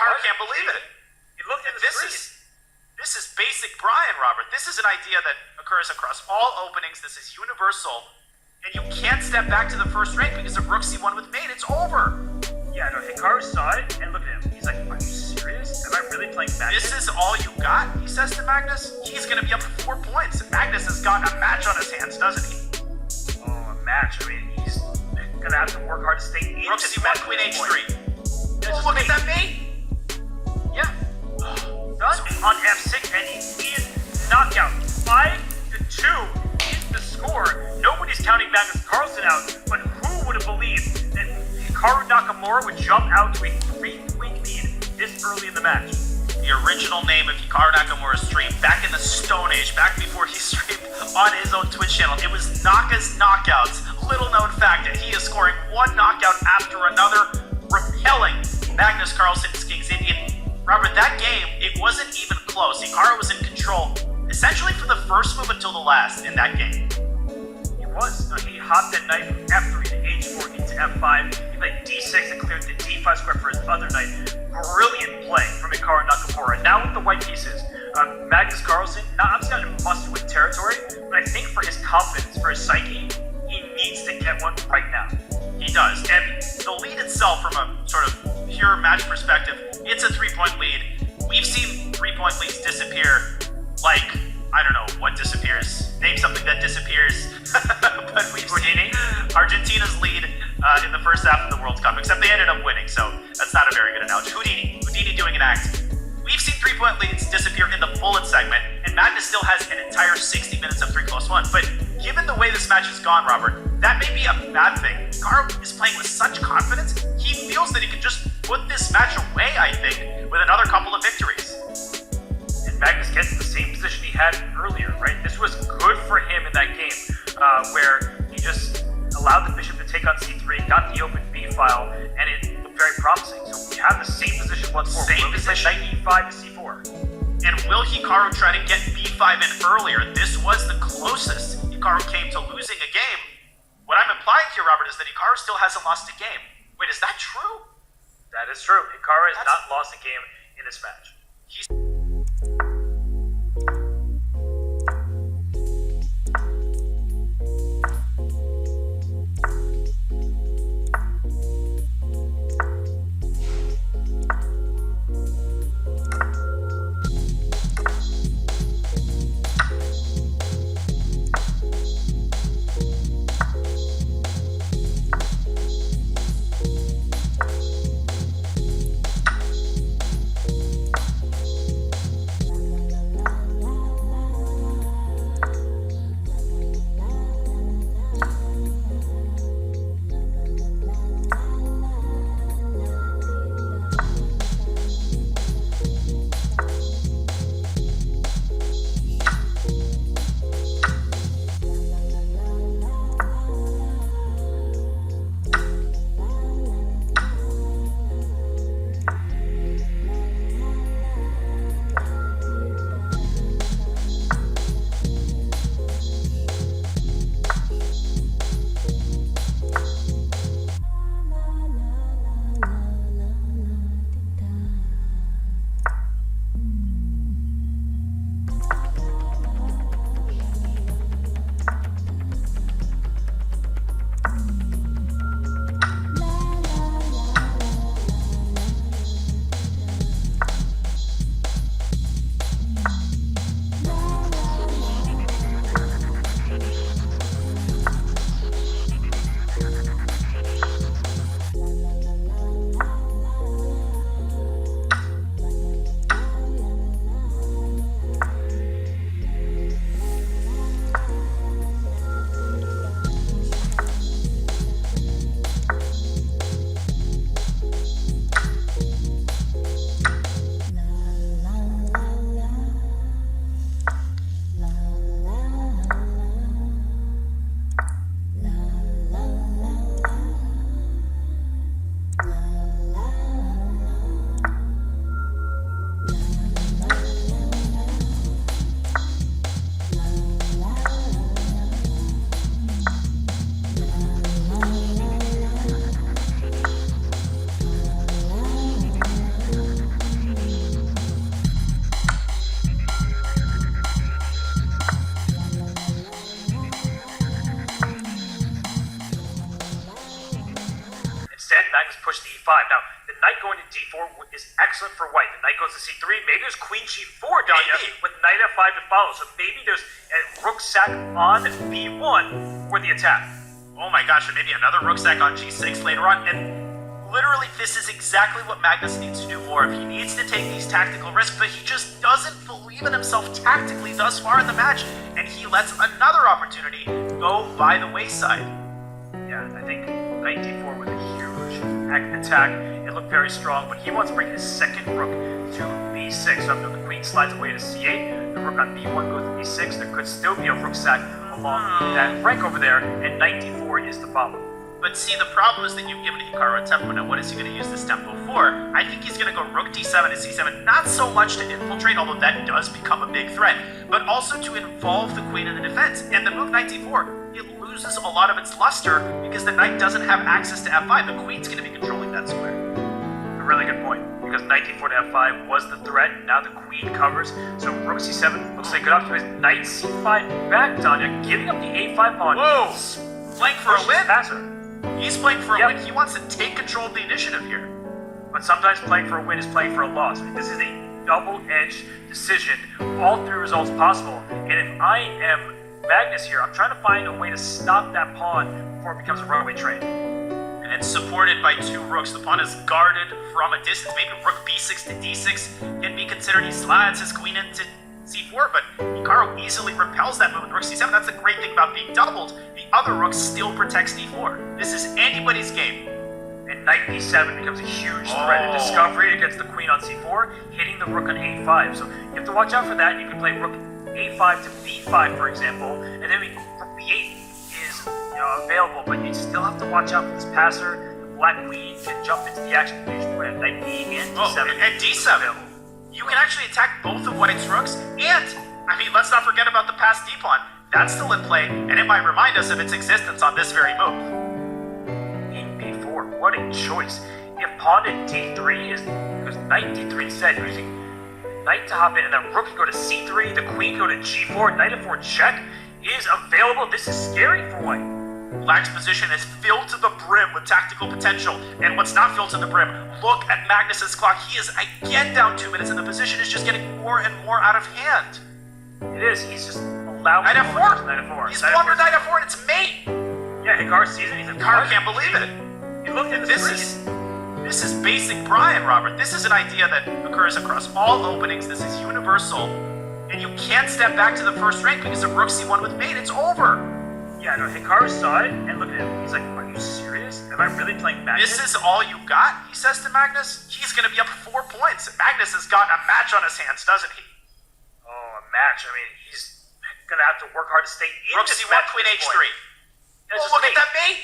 Hikaru can't believe it. He looked at the screen. This is basic Brian, Robert. This is an idea that occurs across all openings. This is universal. And you can't step back to the first rank because of Rook C1 with mate. It's over. Yeah, no, Hikaru saw it, and look at him. He's like, are you serious? Am I really playing Magnus? This is all you got, he says to Magnus. He's going to be up 4 points. Magnus has got a match on his hands, doesn't he? Oh, a match. I mean, he's going to have to work hard to stay in Rook this C1, match. Queen H3. Oh, look at that mate. Yeah. Done on F6, and he is knockout. 5-2 is the score. Nobody's counting Magnus Carlsen out, but who would have believed that Hikaru Nakamura would jump out to a 3-point lead this early in the match? The original name of Hikaru Nakamura's stream, back in the Stone Age, back before he streamed on his own Twitch channel, it was Naka's Knockouts. Little known fact that he is scoring one knockout after another, repelling Magnus Carlsen's King's Indian. Robert, that game, it wasn't even close. Hikaru was in control, essentially from the first move until the last in that game. He was. He hopped that knight from F3 to H4 into F5. He played D6 and cleared the D5 square for his other knight. Brilliant play from Hikaru Nakamura. Now with the white pieces, Magnus Carlsen, obviously not in must-win territory, but I think for his confidence, for his psyche, he needs to get one right now. He does. And the lead itself, from a sort of pure match perspective, it's a 3-point lead. We've seen 3-point leads disappear like, I don't know what disappears. Name something that disappears. But we've seen Argentina's lead in the first half of the World Cup, except they ended up winning, so that's not a very good analogy. Houdini doing an act. We've seen 3-point leads disappear in the bullet segment, and Magnus still has an entire 60 minutes of 3+1. But given the way this match has gone, Robert, that may be a bad thing. Hikaru is playing with such confidence, he feels that he can just put this match away, I think, with another couple of victories. And Magnus gets in the same position he had earlier, right? This was good for him in that game, where he just allowed the bishop to take on C3, got the open B file, and it looked very promising. So we have the same position once more. Same position. Knight E5 to C4. And will Hikaru try to get B5 in earlier? This was the closest Hikaru came to losing a game. What I'm implying here, Robert, is that Hikaru still hasn't lost a game. Wait, is that true? That is true. Hikaru has not lost a game in this match. Now, the knight going to d4 is excellent for white. The knight goes to c3. Maybe there's queen g4, Danya, with knight f5 to follow. So maybe there's a rook sack on b1 for the attack. Oh my gosh, and maybe another rook sack on g6 later on. And literally, this is exactly what Magnus needs to do more of. He needs to take these tactical risks, but he just doesn't believe in himself tactically thus far in the match, and he lets another opportunity go by the wayside. Yeah, I think knight d4 was a huge attack. It looked very strong, but he wants to bring his second rook to b6. So after the queen slides away to c8, the rook on b1 goes to b6. There could still be a rook sack along that rank over there, and knight d4 is the follow. But see, the problem is that you've given Hikaru a tempo. Now, what is he going to use this tempo for? I think he's going to go rook d7 to c7, not so much to infiltrate, although that does become a big threat, but also to involve the queen in the defense. And the move knight d4, it loses a lot of its luster because the knight doesn't have access to f5. The queen's going to be controlling that square. A really good point, because knight d4 to f5 was the threat. Now the queen covers, so rook c7 looks like good option. Knight c5 back, Danya, giving up the a5 pawn. Whoa! Playing for a win? Passer. He's playing for a win. He wants to take control of the initiative here. But sometimes playing for a win is playing for a loss. I mean, this is a double-edged decision. All three results possible. And if I am Magnus here, I'm trying to find a way to stop that pawn before it becomes a runaway train. And it's supported by two rooks. The pawn is guarded from a distance. Maybe rook b6 to d6 can be considered. He slides his queen into c4, but Hikaru easily repels that move with rook c7. That's the great thing about being doubled. The other rook still protects d4. This is anybody's game. And knight b7 becomes a huge threat. A discovery against the queen on c4, hitting the rook on a5. So you have to watch out for that. You can play rook a5 to b5, for example, and then rook b8 is available, but you still have to watch out for this passer. The black queen can jump into the action. You should play knight b and d7. And d7. You can actually attack both of white's rooks, and, I mean, let's not forget about the passed d-pawn. That's still in play, and it might remind us of its existence on this very move. In b4, what a choice. If pawn to d3 is, because knight d3 instead, using knight to hop in, and then rook can go to c3, the queen go to g4, knight f4 check is available. This is scary for white. Black's position is filled to the brim with tactical potential, and what's not filled to the brim, look at Magnus's clock. He is again down 2 minutes, and the position is just getting more and more out of hand. It is. He's just allowing knight f4. Knight f4. He's blundered knight f4, and it's mate. Yeah, Hikaru sees it. He's like, Hikaru can't believe it. He looked at This is basic Brian, Robert. This is an idea that occurs across all openings. This is universal, and you can't step back to the first rank because of rook c1 with mate. It's over. Yeah, no, Hikaru saw it and looked at him. He's like, are you serious? Am I really playing Magnus? This is all you got, he says to Magnus. He's going to be up 4 points. Magnus has got a match on his hands, doesn't he? Oh, a match. I mean, he's going to have to work hard to stay in rook this c1, match. queen h3. Oh, look at that mate.